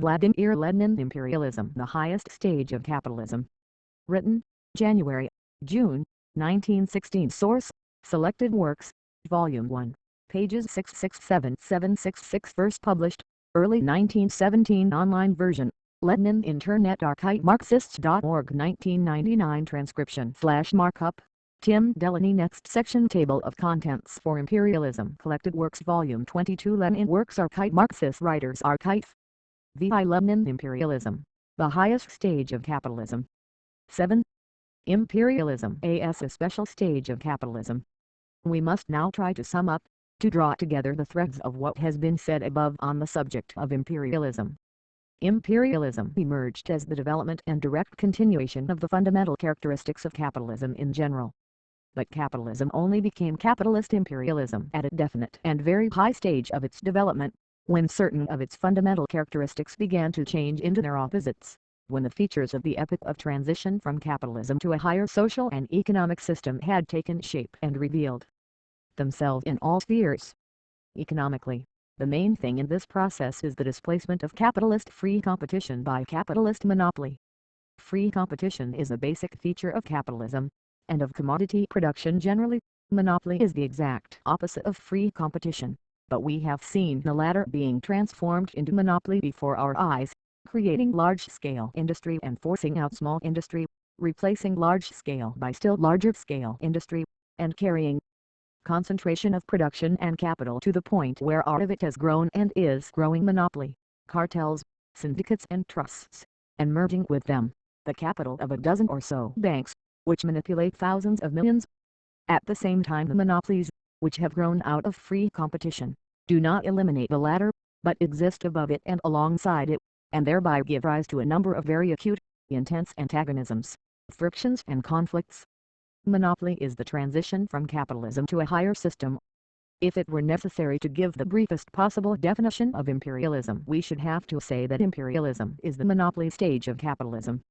Vladimir Lenin Imperialism, the highest stage of capitalism. Written, January, June, 1916. Source, Selected Works, Volume 1, pages 667-766. First published, early 1917. Online version, Lenin Internet Archive. Marxists.org. 1999. Transcription / markup, Tim Delaney. Next section, Table of Contents for Imperialism. Collected Works, Volume 22. Lenin Works Archive. Marxist Writers Archive. V.I. Lenin Imperialism, the highest stage of capitalism. 7. Imperialism as a special stage of capitalism. We must now try to sum up, to draw together the threads of what has been said above on the subject of imperialism. Imperialism emerged as the development and direct continuation of the fundamental characteristics of capitalism in general. But capitalism only became capitalist imperialism at a definite and very high stage of its development, when certain of its fundamental characteristics began to change into their opposites, when the features of the epoch of transition from capitalism to a higher social and economic system had taken shape and revealed themselves in all spheres. Economically, the main thing in this process is the displacement of capitalist free competition by capitalist monopoly. Free competition is a basic feature of capitalism, and of commodity production generally. Monopoly is the exact opposite of free competition, but we have seen the latter being transformed into monopoly before our eyes, creating large-scale industry and forcing out small industry, replacing large-scale by still larger-scale industry, and carrying concentration of production and capital to the point where all of it has grown and is growing. Monopoly, cartels, syndicates and trusts, and merging with them, the capital of a dozen or so banks, which manipulate thousands of millions. At the same time, the monopolies, which have grown out of free competition, do not eliminate the latter, but exist above it and alongside it, and thereby give rise to a number of very acute, intense antagonisms, frictions and conflicts. Monopoly is the transition from capitalism to a higher system. If it were necessary to give the briefest possible definition of imperialism, we should have to say that imperialism is the monopoly stage of capitalism.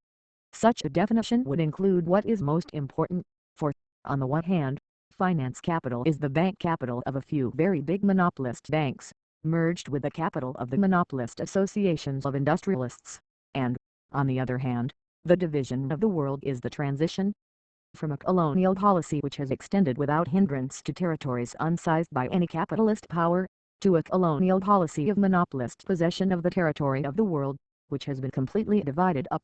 Such a definition would include what is most important, for, on the one hand, finance capital is the bank capital of a few very big monopolist banks, merged with the capital of the monopolist associations of industrialists, and, on the other hand, the division of the world is the transition from a colonial policy which has extended without hindrance to territories unsized by any capitalist power, to a colonial policy of monopolist possession of the territory of the world, which has been completely divided up.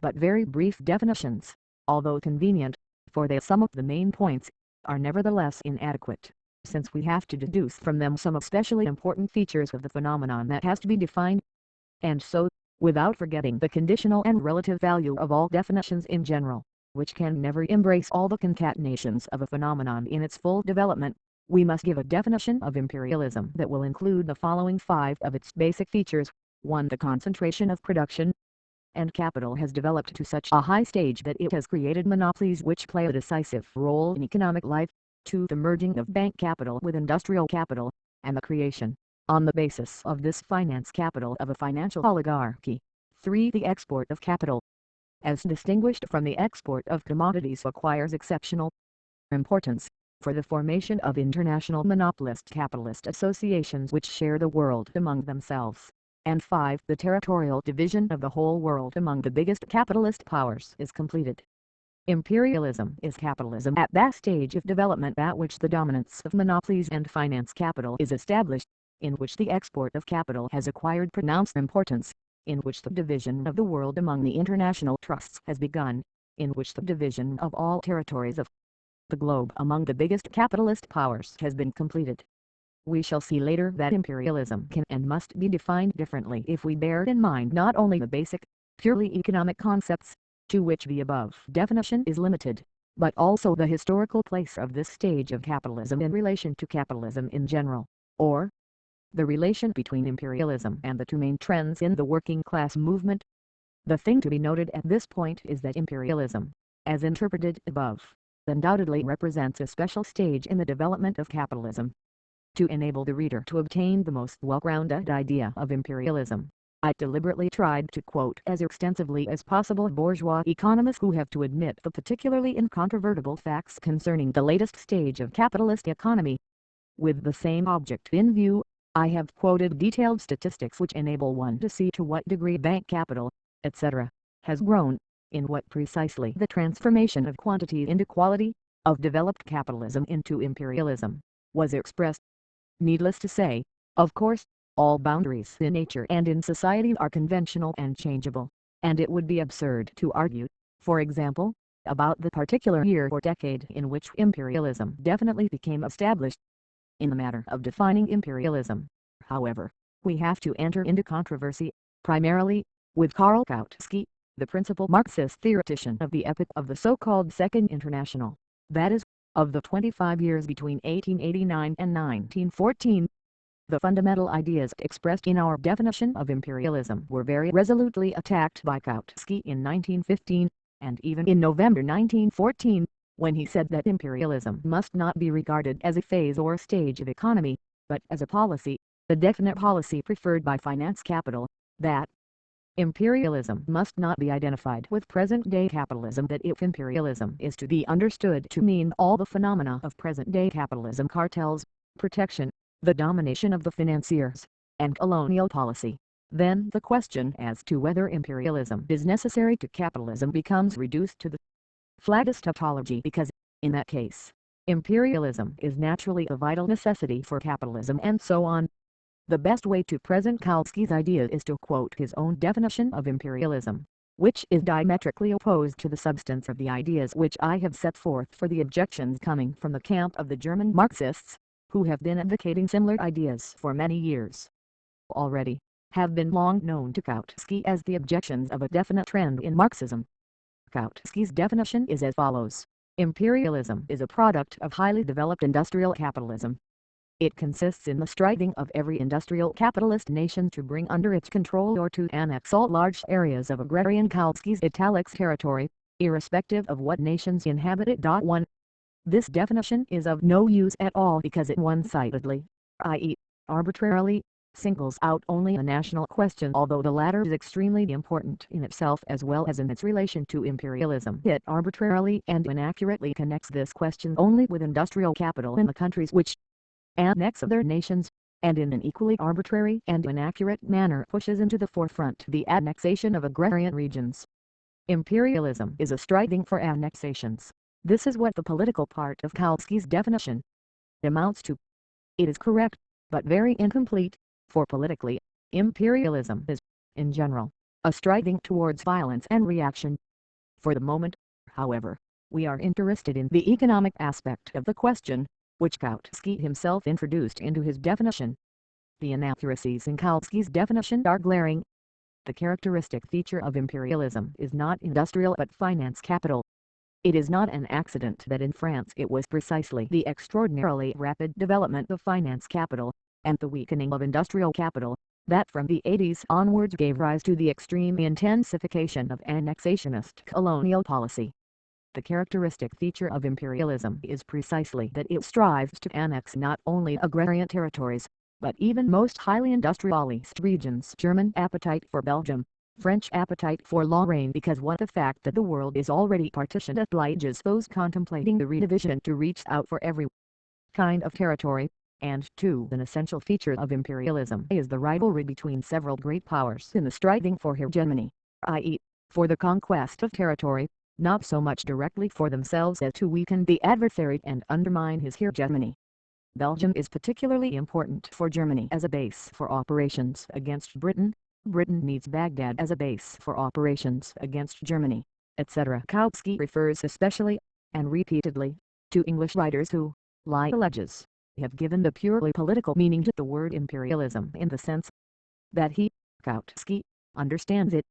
But very brief definitions, although convenient, for they sum up the main points, are nevertheless inadequate, since we have to deduce from them some especially important features of the phenomenon that has to be defined. And so, without forgetting the conditional and relative value of all definitions in general, which can never embrace all the concatenations of a phenomenon in its full development, we must give a definition of imperialism that will include the following 5 of its basic features. 1. The concentration of production and capital has developed to such a high stage that it has created monopolies which play a decisive role in economic life. 2. The merging of bank capital with industrial capital, and the creation, on the basis of this finance capital, of a financial oligarchy. 3. The export of capital, as distinguished from the export of commodities, acquires exceptional importance, for the formation of international monopolist capitalist associations which share the world among themselves. And 5. The territorial division of the whole world among the biggest capitalist powers is completed. Imperialism is capitalism at that stage of development at which the dominance of monopolies and finance capital is established, in which the export of capital has acquired pronounced importance, in which the division of the world among the international trusts has begun, in which the division of all territories of the globe among the biggest capitalist powers has been completed. We shall see later that imperialism can and must be defined differently if we bear in mind not only the basic, purely economic concepts, to which the above definition is limited, but also the historical place of this stage of capitalism in relation to capitalism in general, or the relation between imperialism and the 2 main trends in the working class movement. The thing to be noted at this point is that imperialism, as interpreted above, undoubtedly represents a special stage in the development of capitalism. To enable the reader to obtain the most well-grounded idea of imperialism, I deliberately tried to quote as extensively as possible bourgeois economists who have to admit the particularly incontrovertible facts concerning the latest stage of capitalist economy. With the same object in view, I have quoted detailed statistics which enable one to see to what degree bank capital, etc., has grown, in what precisely the transformation of quantity into quality, of developed capitalism into imperialism, was expressed. Needless to say, of course, all boundaries in nature and in society are conventional and changeable, and it would be absurd to argue, for example, about the particular year or decade in which imperialism definitely became established. In the matter of defining imperialism, however, we have to enter into controversy, primarily, with Karl Kautsky, the principal Marxist theoretician of the epoch of the so-called Second International, that is, of the 25 years between 1889 and 1914. The fundamental ideas expressed in our definition of imperialism were very resolutely attacked by Kautsky in 1915, and even in November 1914, when he said that imperialism must not be regarded as a phase or stage of economy, but as a policy, the definite policy preferred by finance capital, that imperialism must not be identified with present-day capitalism, that if imperialism is to be understood to mean all the phenomena of present-day capitalism, cartels, protection, the domination of the financiers, and colonial policy, then the question as to whether imperialism is necessary to capitalism becomes reduced to the flattest tautology, because, in that case, imperialism is naturally a vital necessity for capitalism, and so on. The best way to present Kautsky's idea is to quote his own definition of imperialism, which is diametrically opposed to the substance of the ideas which I have set forth, for the objections coming from the camp of the German Marxists, who have been advocating similar ideas for many years already, have been long known to Kautsky as the objections of a definite trend in Marxism. Kautsky's definition is as follows: imperialism is a product of highly developed industrial capitalism. It consists in the striving of every industrial capitalist nation to bring under its control or to annex all large areas of agrarian Kautsky's italics territory, irrespective of what nations inhabit it. 1. This definition is of no use at all because it one-sidedly, i.e., arbitrarily, singles out only a national question, although the latter is extremely important in itself as well as in its relation to imperialism. It arbitrarily and inaccurately connects this question only with industrial capital in the countries which annex other nations, and in an equally arbitrary and inaccurate manner pushes into the forefront the annexation of agrarian regions. Imperialism is a striving for annexations. This is what the political part of Kautsky's definition amounts to. It is correct, but very incomplete, for politically, imperialism is, in general, a striving towards violence and reaction. For the moment, however, we are interested in the economic aspect of the question, which Kautsky himself introduced into his definition. The inaccuracies in Kautsky's definition are glaring. The characteristic feature of imperialism is not industrial but finance capital. It is not an accident that in France it was precisely the extraordinarily rapid development of finance capital, and the weakening of industrial capital, that from the 80s onwards gave rise to the extreme intensification of annexationist colonial policy. The characteristic feature of imperialism is precisely that it strives to annex not only agrarian territories, but even most highly industrialized regions. German appetite for Belgium, French appetite for Lorraine, because what the fact that the world is already partitioned obliges those contemplating the redivision to reach out for every kind of territory, and 2. An essential feature of imperialism is the rivalry between several great powers in the striving for hegemony, i.e., for the conquest of territory, not so much directly for themselves as to weaken the adversary and undermine his hegemony. Belgium is particularly important for Germany as a base for operations against Britain. Britain needs Baghdad as a base for operations against Germany, etc. Kautsky refers especially, and repeatedly, to English writers who, like alleges, have given the purely political meaning to the word imperialism in the sense that he, Kautsky, understands it.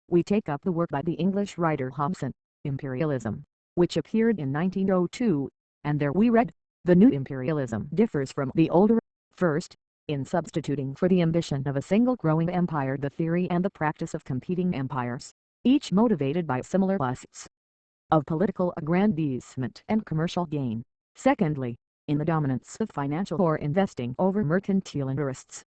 We take up the work by the English writer Hobson, Imperialism, which appeared in 1902, and there we read, the new imperialism differs from the older, first, in substituting for the ambition of a single growing empire the theory and the practice of competing empires, each motivated by similar lusts of political aggrandizement and commercial gain. Secondly, in the dominance of financial or investing over mercantile interests.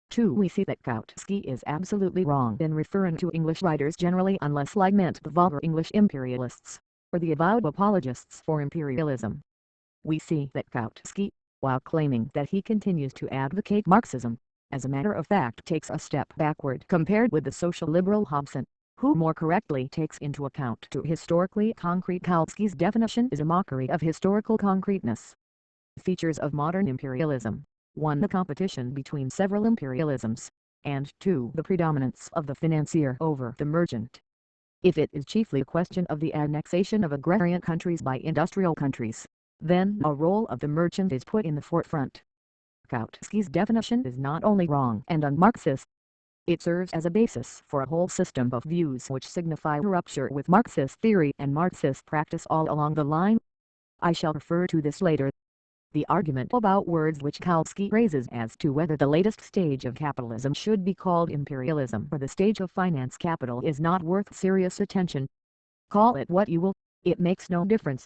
2. We see that Kautsky is absolutely wrong in referring to English writers generally, unless like meant the vulgar English imperialists, or the avowed apologists for imperialism. We see that Kautsky, while claiming that he continues to advocate Marxism, as a matter of fact takes a step backward compared with the social liberal Hobson, who more correctly takes into account to historically concrete. Kautsky's definition is a mockery of historical concreteness. Features of modern imperialism: 1. The competition between several imperialisms, and 2. The predominance of the financier over the merchant. If it is chiefly a question of the annexation of agrarian countries by industrial countries, then a role of the merchant is put in the forefront. Kautsky's definition is not only wrong and un-Marxist, it serves as a basis for a whole system of views which signify rupture with Marxist theory and Marxist practice all along the line. I shall refer to this later. The argument about words which Kautsky raises as to whether the latest stage of capitalism should be called imperialism or the stage of finance capital is not worth serious attention. Call it what you will, it makes no difference.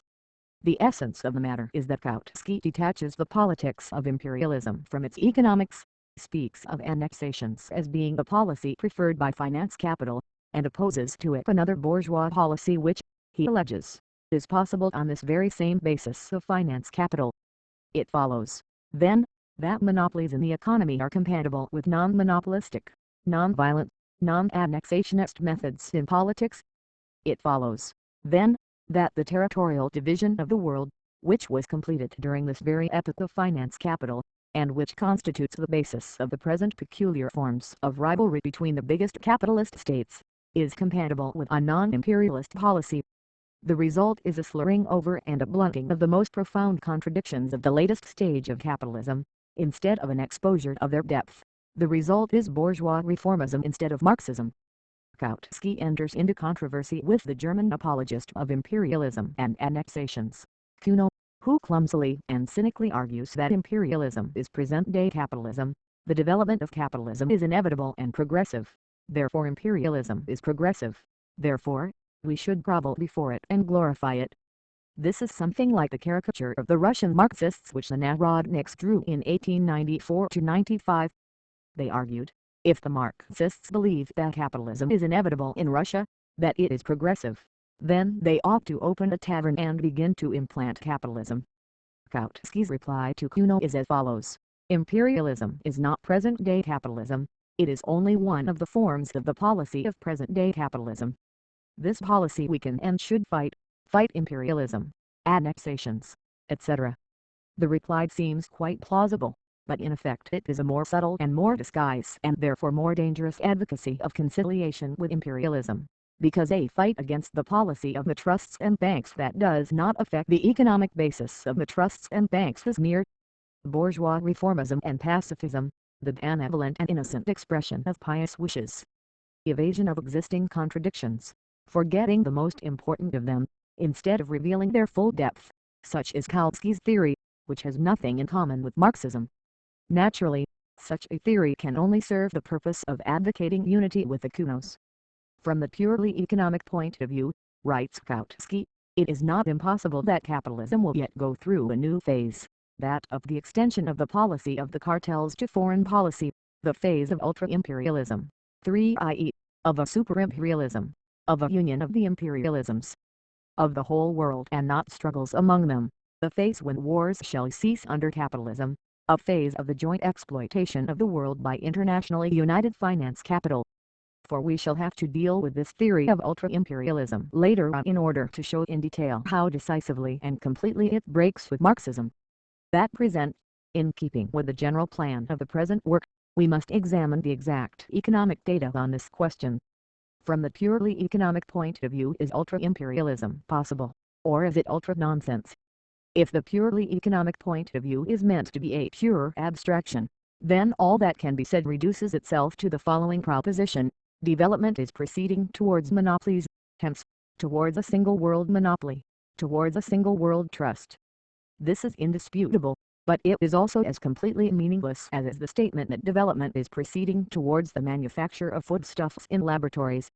The essence of the matter is that Kautsky detaches the politics of imperialism from its economics, speaks of annexations as being the policy preferred by finance capital, and opposes to it another bourgeois policy which, he alleges, is possible on this very same basis of finance capital. It follows, then, that monopolies in the economy are compatible with non-monopolistic, non-violent, non-annexationist methods in politics. It follows, then, that the territorial division of the world, which was completed during this very epoch of finance capital, and which constitutes the basis of the present peculiar forms of rivalry between the biggest capitalist states, is compatible with a non-imperialist policy. The result is a slurring over and a blunting of the most profound contradictions of the latest stage of capitalism, instead of an exposure of their depth. The result is bourgeois reformism instead of Marxism. Kautsky enters into controversy with the German apologist of imperialism and annexations, Kuno, who clumsily and cynically argues that imperialism is present-day capitalism. The development of capitalism is inevitable and progressive, therefore imperialism is progressive, therefore, we should grovel before it and glorify it. This is something like the caricature of the Russian Marxists which the Narodniks drew in 1894-95. They argued, if the Marxists believe that capitalism is inevitable in Russia, that it is progressive, then they ought to open a tavern and begin to implant capitalism. Kautsky's reply to Kuno is as follows: imperialism is not present-day capitalism, it is only one of the forms of the policy of present-day capitalism. This policy we can and should fight imperialism, annexations, etc. The reply seems quite plausible, but in effect it is a more subtle and more disguised and therefore more dangerous advocacy of conciliation with imperialism, because a fight against the policy of the trusts and banks that does not affect the economic basis of the trusts and banks is mere bourgeois reformism and pacifism, the benevolent and innocent expression of pious wishes. Evasion of existing contradictions, forgetting the most important of them, instead of revealing their full depth. Such is Kautsky's theory, which has nothing in common with Marxism. Naturally, such a theory can only serve the purpose of advocating unity with the Kunos. From the purely economic point of view, writes Kautsky, it is not impossible that capitalism will yet go through a new phase, that of the extension of the policy of the cartels to foreign policy, the phase of ultra-imperialism, 3 i.e., of a super-imperialism, of a union of the imperialisms of the whole world and not struggles among them, the phase when wars shall cease under capitalism, a phase of the joint exploitation of the world by internationally united finance capital. For we shall have to deal with this theory of ultra-imperialism later on in order to show in detail how decisively and completely it breaks with Marxism. At present, in keeping with the general plan of the present work, we must examine the exact economic data on this question. From the purely economic point of view, is ultra-imperialism possible, or is it ultra-nonsense? If the purely economic point of view is meant to be a pure abstraction, then all that can be said reduces itself to the following proposition: development is proceeding towards monopolies, hence, towards a single world monopoly, towards a single world trust. This is indisputable, but it is also as completely meaningless as is the statement that development is proceeding towards the manufacture of foodstuffs in laboratories.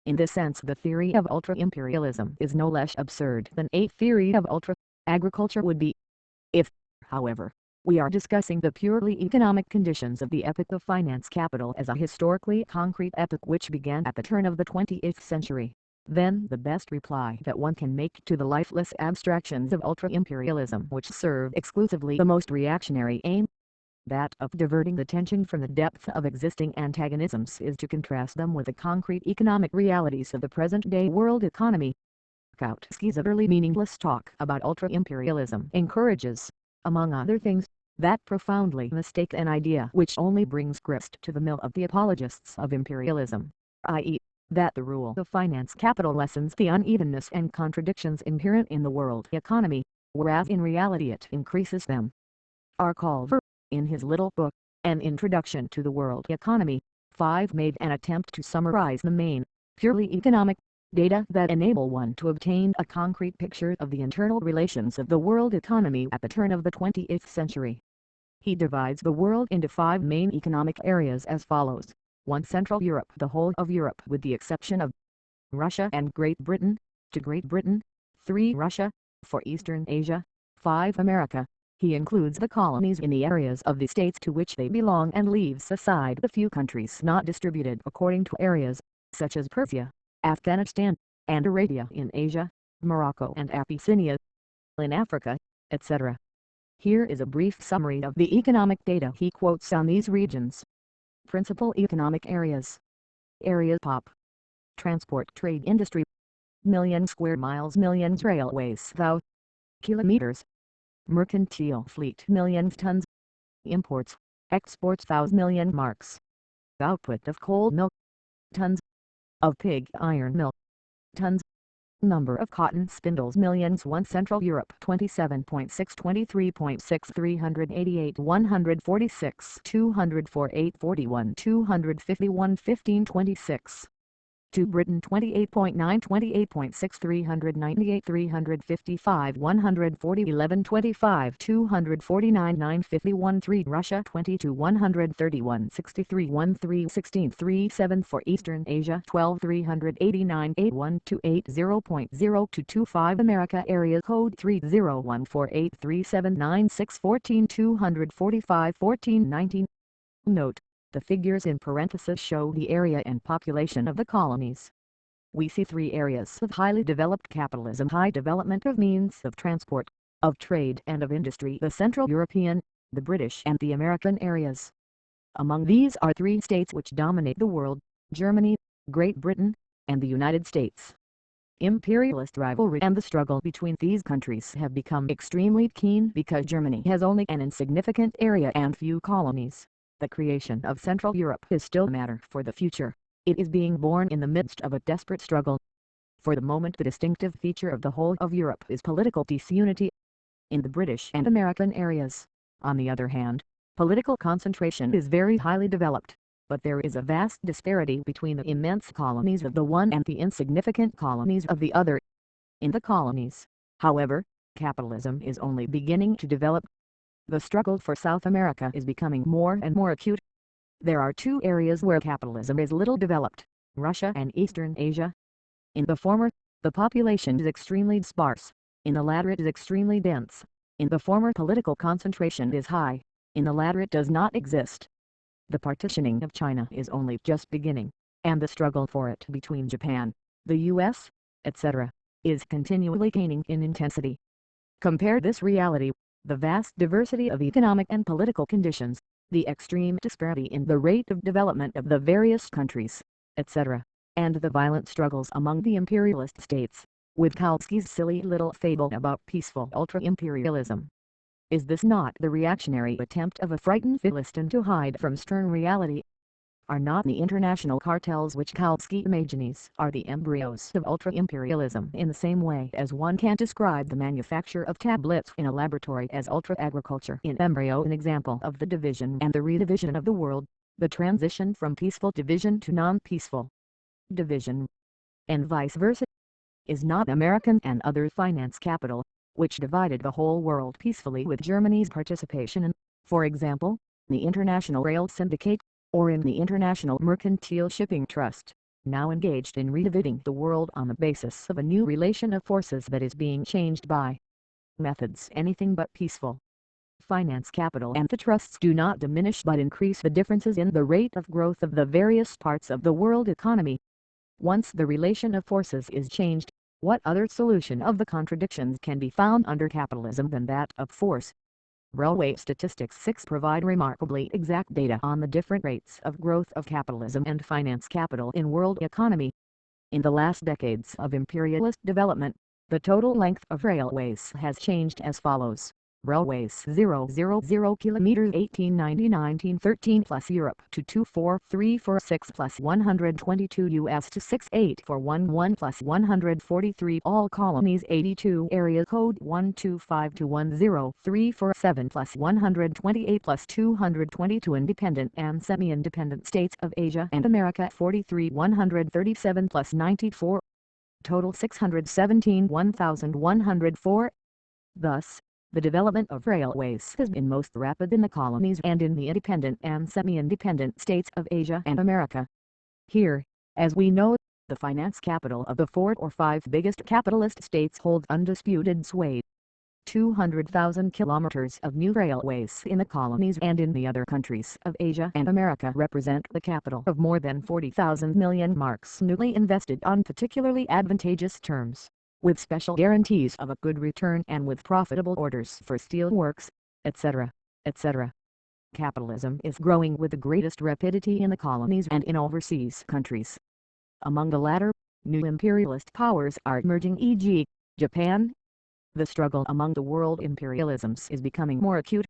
In this sense, the theory of ultra-imperialism is no less absurd than a theory of ultra-agriculture would be. If, however, we are discussing the purely economic conditions of the epoch of finance capital as a historically concrete epoch which began at the turn of the 20th century, then the best reply that one can make to the lifeless abstractions of ultra-imperialism which serve exclusively the most reactionary aim, that of diverting attention from the depth of existing antagonisms, is to contrast them with the concrete economic realities of the present-day world economy. Kautsky's utterly meaningless talk about ultra-imperialism encourages, among other things, that profoundly mistaken idea which only brings grist to the mill of the apologists of imperialism, i.e., that the rule of finance capital lessens the unevenness and contradictions inherent in the world economy, whereas in reality it increases them. R. Culver, in his little book, An Introduction to the World Economy, 5 made an attempt to summarize the main, purely economic, data that enable one to obtain a concrete picture of the internal relations of the world economy at the turn of the 20th century. He divides the world into 5 main economic areas as follows: 1. Central Europe, the whole of Europe with the exception of Russia and Great Britain, to Great Britain. 3. Russia, for Eastern Asia. 5. America. He includes the colonies in the areas of the states to which they belong and leaves aside the few countries not distributed according to areas, such as Persia, Afghanistan, and Arabia in Asia, Morocco and Abyssinia in Africa, etc. Here is a brief summary of the economic data he quotes on these regions. Principal economic areas. Area pop. Transport trade industry. Million square miles, millions railways thou. Kilometers. Mercantile fleet, millions tons. Imports, exports, million marks. Output of coal milk, tons. Of pig iron milk, tons. Number of cotton spindles, millions. 1. Central Europe, 27.6, 23.6, 388, 146, 204, 841, 251, 15, 26. 2. Britain, 28.9, 28.6, 398, 355, 140, 1125, 249, 951. 3. Russia, 22, 131, 63, 13, 16, 37. 4. Eastern Asia, 12, 389, 8128.0.0225. America, area code 301483796, 14, 245, 14, 19. Note: the figures in parentheses show the area and population of the colonies. We see 3 areas of highly developed capitalism: high development of means of transport, of trade and of industry, the Central European, the British and the American areas. Among these are 3 states which dominate the world: Germany, Great Britain, and the United States. Imperialist rivalry and the struggle between these countries have become extremely keen because Germany has only an insignificant area and few colonies. The creation of Central Europe is still a matter for the future. It is being born in the midst of a desperate struggle. For the moment the distinctive feature of the whole of Europe is political disunity. In the British and American areas, on the other hand, political concentration is very highly developed, but there is a vast disparity between the immense colonies of the one and the insignificant colonies of the other. In the colonies, however, capitalism is only beginning to develop. The struggle for South America is becoming more and more acute. There are 2 areas where capitalism is little developed: Russia and Eastern Asia. In the former, the population is extremely sparse; in the latter it is extremely dense. In the former political concentration is high; in the latter it does not exist. The partitioning of China is only just beginning, and the struggle for it between Japan, the U.S., etc., is continually gaining in intensity. Compare this reality, the vast diversity of economic and political conditions, the extreme disparity in the rate of development of the various countries, etc., and the violent struggles among the imperialist states, with Kautsky's silly little fable about peaceful ultra-imperialism. Is this not the reactionary attempt of a frightened Philistine to hide from stern reality? Are not the international cartels which Kautsky imagines are the embryos of ultra-imperialism in the same way as one can describe the manufacture of tablets in a laboratory as ultra-agriculture in embryo, an example of the division and the redivision of the world, the transition from peaceful division to non-peaceful division, and vice versa? Is not American and other finance capital, which divided the whole world peacefully with Germany's participation in, for example, the International Rail Syndicate, or in the International Mercantile Shipping Trust, now engaged in redividing the world on the basis of a new relation of forces that is being changed by methods anything but peaceful? Finance capital and the trusts do not diminish but increase the differences in the rate of growth of the various parts of the world economy. Once the relation of forces is changed, what other solution of the contradictions can be found under capitalism than that of force? Railway Statistics 6 provide remarkably exact data on the different rates of growth of capitalism and finance capital in world economy. In the last decades of imperialist development, the total length of railways has changed as follows. Railways 000 kilometers 1890-1913 plus Europe to 24346 plus 122 US to 68411 plus 143 all colonies 82 area code 125210347 plus 128 plus 222 independent and semi-independent states of Asia and America 43 137 plus 94 total 617 1104. Thus, the development of railways has been most rapid in the colonies and in the independent and semi-independent states of Asia and America. Here, as we know, the finance capital of the 4 or 5 biggest capitalist states holds undisputed sway. 200,000 kilometers of new railways in the colonies and in the other countries of Asia and America represent the capital of more than 40,000 million marks newly invested on particularly advantageous terms, with special guarantees of a good return and with profitable orders for steel works, etc., etc. Capitalism is growing with the greatest rapidity in the colonies and in overseas countries. Among the latter, new imperialist powers are emerging, e.g., Japan. The struggle among the world imperialisms is becoming more acute.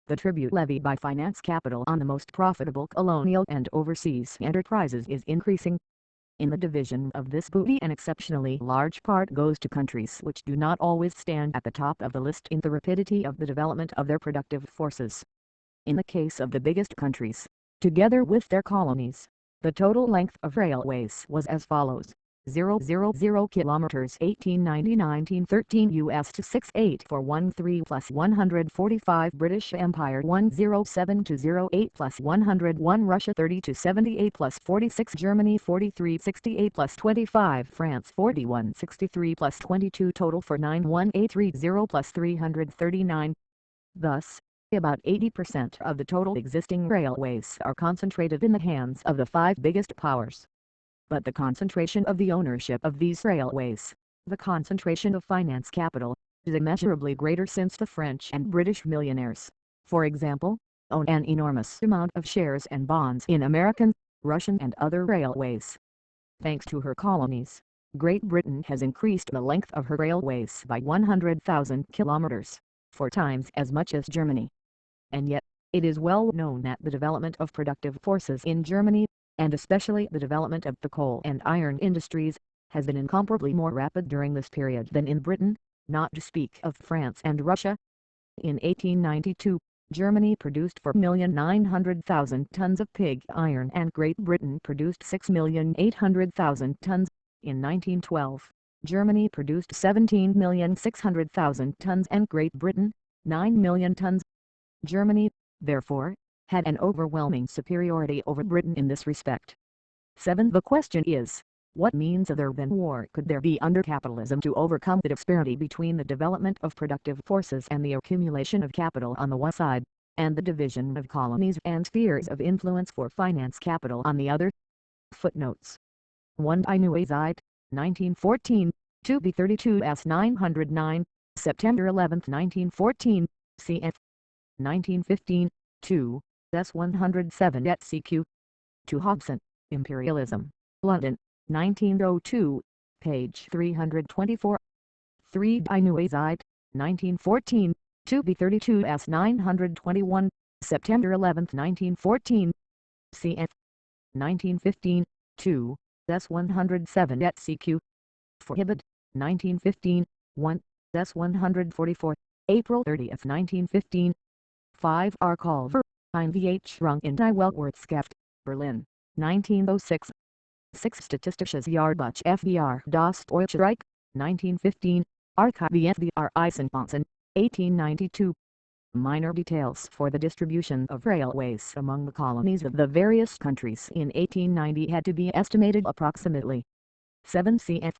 The tribute levied by finance capital on the most profitable colonial and overseas enterprises is increasing. In the division of this booty, an exceptionally large part goes to countries which do not always stand at the top of the list in the rapidity of the development of their productive forces. In the case of the biggest countries, together with their colonies, the total length of railways was as follows. 000 kilometers 1890-1913 US to 68413 plus 145 British Empire 107-08 plus 101 Russia 30-78 plus 46 Germany 4368 plus 25 France 4163 plus 22 total for 91830 plus 339. Thus, about 80% of the total existing railways are concentrated in the hands of the 5 biggest powers. But the concentration of the ownership of these railways, the concentration of finance capital, is immeasurably greater since the French and British millionaires, for example, own an enormous amount of shares and bonds in American, Russian and other railways. Thanks to her colonies, Great Britain has increased the length of her railways by 100,000 kilometers, 4 times as much as Germany. And yet, it is well known that the development of productive forces in Germany, and especially the development of the coal and iron industries, has been incomparably more rapid during this period than in Britain, not to speak of France and Russia. In 1892, Germany produced 4,900,000 tons of pig iron and Great Britain produced 6,800,000 tons. In 1912, Germany produced 17,600,000 tons and Great Britain, 9 million tons. Germany, therefore, had an overwhelming superiority over Britain in this respect. 7. The question is, what means other than war could there be under capitalism to overcome the disparity between the development of productive forces and the accumulation of capital on the one side, and the division of colonies and spheres of influence for finance capital on the other? Footnotes 1. Inuizide, 1914, 2b32 s 909, September 11, 1914, cf. 1915, 2. S107 et CQ. To Hobson, Imperialism, London, 1902, page 324. 3. Inuizide, 1914, 2b32 s 921, September 11, 1914, cf. 1915, 2. S107 et CQ. Prohibit, 1915, 1. S144, April 30, 1915. 5. R. Culver, Ein VH Rung in Die Weltwirtschaft, Berlin, 1906. 6. Statistisches Jahrbuch FBR Das Deutsche Reich, 1915, Archive FBR Eisenbahnen, 1892. Minor details for the distribution of railways among the colonies of the various countries in 1890 had to be estimated approximately. 7. Cf.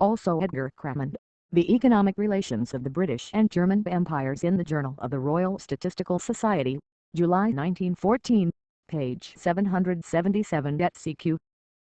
Also Edgar Crammond, The Economic Relations of the British and German Empires in the Journal of the Royal Statistical Society, July 1914, page 777 et CQ.